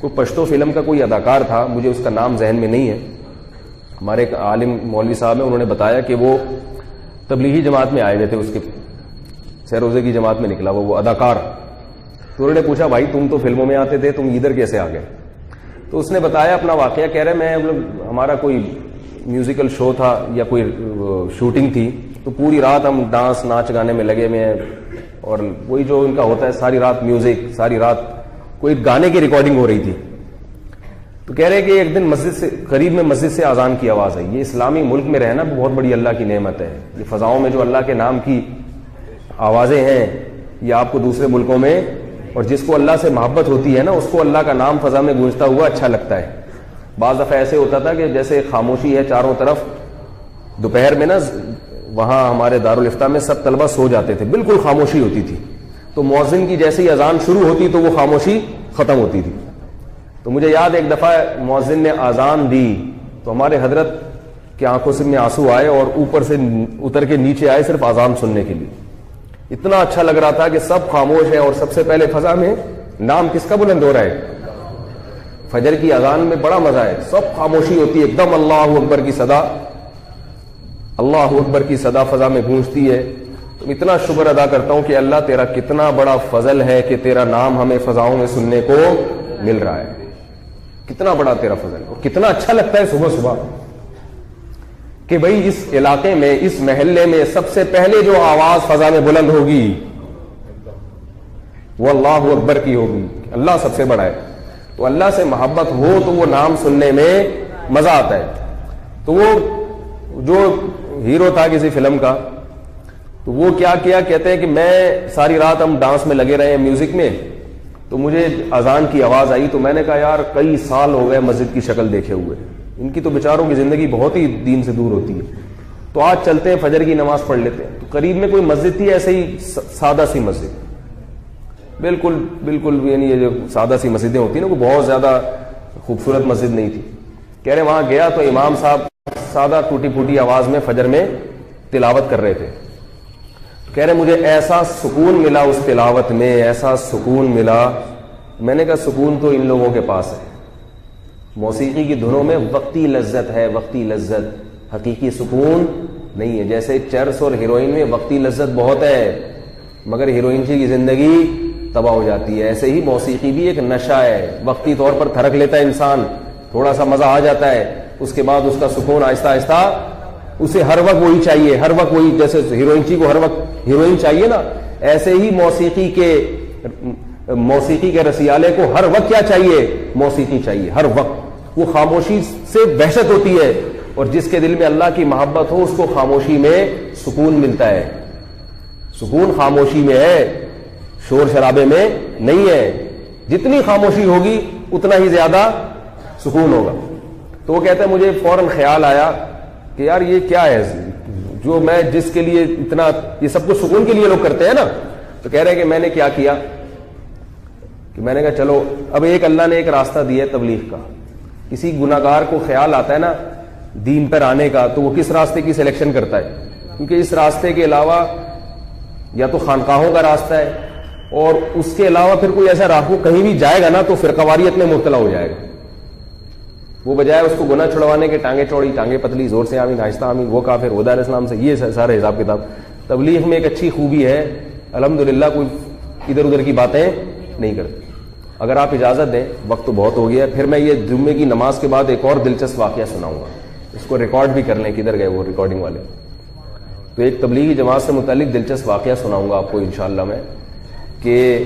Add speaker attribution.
Speaker 1: کوئی پشتو فلم کا کوئی اداکار تھا, مجھے اس کا نام ذہن میں نہیں ہے. ہمارے ایک عالم مولوی صاحب ہیں, انہوں نے بتایا کہ وہ تبلیغی جماعت میں آئے ہوئے تھے, اس کے سیروزے کی جماعت میں نکلا وہ اداکار. تو انہوں نے پوچھا بھائی تم تو فلموں میں آتے تھے, تم ادھر کیسے آ گئے؟ تو اس نے بتایا اپنا واقعہ, کہہ رہے میں ہمارا کوئی میوزیکل شو تھا یا کوئی شوٹنگ تھی, تو پوری رات ہم ڈانس ناچ گانے میں لگے ہوئے ہیں, اور وہی جو ان کا ہوتا ہے ساری رات میوزک, ساری رات کوئی گانے کی ریکارڈنگ ہو رہی تھی. تو کہہ رہے کہ ایک دن مسجد سے قریب میں مسجد سے اذان کی آواز آئی. یہ اسلامی ملک میں رہنا بہت بڑی اللہ کی نعمت ہے. یہ فضاؤں میں جو اللہ کے نام کی آوازیں ہیں یہ آپ کو دوسرے ملکوں میں, اور جس کو اللہ سے محبت ہوتی ہے نا اس کو اللہ کا نام فضا میں گونجتا ہوا اچھا لگتا ہے. بعض دفعہ ایسے ہوتا تھا کہ جیسے خاموشی ہے چاروں طرف, دوپہر میں نا وہاں ہمارے دارالفتہ میں سب طلبہ سو جاتے تھے, بالکل خاموشی ہوتی تھی. تو مؤذن کی جیسے ہی اذان شروع ہوتی تو وہ خاموشی ختم ہوتی تھی. تو مجھے یاد ایک دفعہ مؤذن نے اذان دی تو ہمارے حضرت کی آنکھوں سے میں آنسو آئے اور اوپر سے اتر کے نیچے آئے صرف اذان سننے کے لیے. اتنا اچھا لگ رہا تھا کہ سب خاموش ہیں اور سب سے پہلے فضا میں نام کس کا بلند ہو رہا ہے. فجر کی اذان میں بڑا مزہ ہے, سب خاموشی ہوتی ہے, ایک دم اللہ اکبر کی صدا, اللہ اکبر کی صدا فضا میں گونجتی ہے. تو اتنا شکر ادا کرتا ہوں کہ اللہ تیرا کتنا بڑا فضل ہے کہ تیرا نام ہمیں فضاؤں میں سننے کو مل رہا ہے. کتنا بڑا تیرا فضل, اور کتنا اچھا لگتا ہے صبح صبح کہ بھئی اس علاقے میں اس محلے میں سب سے پہلے جو آواز فضا میں بلند ہوگی وہ اللہ اکبر کی ہوگی. اللہ سب سے بڑا ہے. تو اللہ سے محبت ہو تو وہ نام سننے میں مزہ آتا ہے. تو وہ جو ہیرو تھا کسی فلم کا, تو وہ کیا کہتے ہیں کہ میں ساری رات ہم ڈانس میں لگے رہے ہیں میوزک میں, تو مجھے اذان کی آواز آئی تو میں نے کہا یار کئی سال ہو گئے مسجد کی شکل دیکھے ہوئے, ان کی تو بیچاروں کی زندگی بہت ہی دین سے دور ہوتی ہے, تو آج چلتے ہیں فجر کی نماز پڑھ لیتے ہیں. تو قریب میں کوئی مسجد تھی ایسے ہی سادہ سی مسجد, بالکل یعنی یہ جو سادہ سی مسجدیں ہوتی ہیں نا, وہ بہت زیادہ خوبصورت مسجد نہیں تھی. کہہ رہے وہاں گیا تو امام صاحب سادہ ٹوٹی پھوٹی آواز میں فجر میں تلاوت کر رہے تھے. کہہ رہے مجھے ایسا سکون ملا اس تلاوت میں, ایسا سکون ملا. میں نے کہا سکون تو ان لوگوں کے پاس ہے, موسیقی کی دھنوں میں وقتی لذت ہے, وقتی لذت, حقیقی سکون نہیں ہے. جیسے چرس اور ہیروئن میں وقتی لذت بہت ہے مگر ہیروئن کی زندگی تباہ ہو جاتی ہے, ایسے ہی موسیقی بھی ایک نشہ ہے. وقتی طور پر تھرک لیتا ہے انسان, تھوڑا سا مزہ آ جاتا ہے, اس کے بعد اس کا سکون آہستہ آہستہ, اسے ہر وقت وہی چاہیے, ہر وقت وہی. جیسے ہیروئن کو ہر وقت ہیروئن چاہیے نا, ایسے ہی موسیقی کے رسیالے کو ہر وقت کیا چاہیے, موسیقی چاہیے ہر وقت. وہ خاموشی سے وحشت ہوتی ہے, اور جس کے دل میں اللہ کی محبت ہو اس کو خاموشی میں سکون ملتا ہے. سکون خاموشی میں ہے, شور شرابے میں نہیں ہے. جتنی خاموشی ہوگی اتنا ہی زیادہ سکون ہوگا. تو وہ کہتے ہیں مجھے فوراً خیال آیا کہ یار یہ کیا ہے جو میں جس کے لیے اتنا, یہ سب کچھ سکون کے لیے لوگ کرتے ہیں نا. تو کہہ رہے ہیں کہ میں نے کیا کیا کہ میں نے کہا چلو اب ایک اللہ نے ایک راستہ دیا ہے تبلیغ کا. کسی گناہگار کو خیال آتا ہے نا دین پر آنے کا, تو وہ کس راستے کی سلیکشن کرتا ہے, کیونکہ اس راستے کے علاوہ یا تو خانقاہوں کا راستہ ہے, اور اس کے علاوہ پھر کوئی ایسا راہ کہیں بھی جائے گا نا تو فرقواریت میں مبتلا ہو جائے گا. وہ بجائے اس کو گناہ چھڑوانے کے ٹانگیں چوڑی ٹانگیں پتلی, زور سے آمین آہستہ آمین, وہ کافر, وہ دار اسلام سے, یہ سارے حساب کتاب. تبلیغ میں ایک اچھی خوبی ہے الحمدللہ, کوئی ادھر ادھر کی باتیں نہیں کرتے. اگر آپ اجازت دیں, وقت تو بہت ہو گیا, پھر میں یہ جمعے کی نماز کے بعد ایک اور دلچسپ واقعہ سناؤں گا, اس کو ریکارڈ بھی کر لیں کدھر گئے وہ ریکارڈنگ والے. تو ایک تبلیغی جماعت سے متعلق دلچسپ واقعہ سناؤں گا آپ کو انشاءاللہ میں, کہ